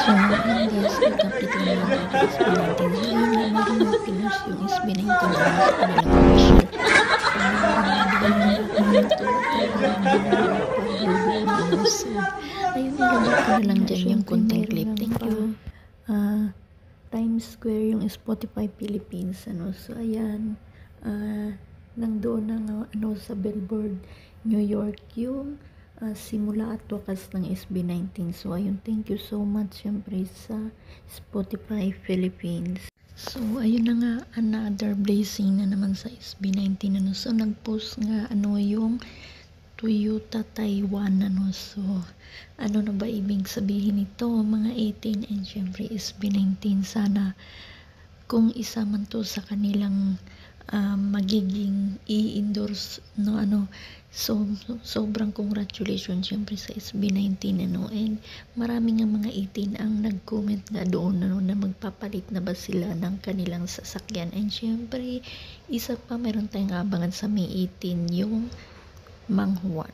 So, ayun guys, i-complete na lang natin SB19. So, ayun nga, hindi mag-pinos yung SB19 sa kanilang official. So, ayun, ilagay ko na lang dyan yung content clip. Thank you. Times Square yung Spotify Philippines, ano. So, ayan, nandoon na nga, ano, sa Billboard New York yung simula at wakas ng SB19. So, ayun, thank you so much, syempre, sa Spotify Philippines. So, ayun na nga, another blessing na naman sa SB19, ano. So, nag-post nga, ano, yung Toyota Taiwan, ano. So, ano na ba ibig sabihin nito, mga 18, and syempre SB19, sana kung isa man to sa kanilang magiging i-endorse, no, ano. So, sobrang congratulations syempre sa SB19, ano. And marami nga mga 18 ang nag-comment nga doon, ano, na magpapalit na ba sila ng kanilang sasakyan. And syempre, isa pa, meron tayong abangan sa May 18, yung Mang Juan.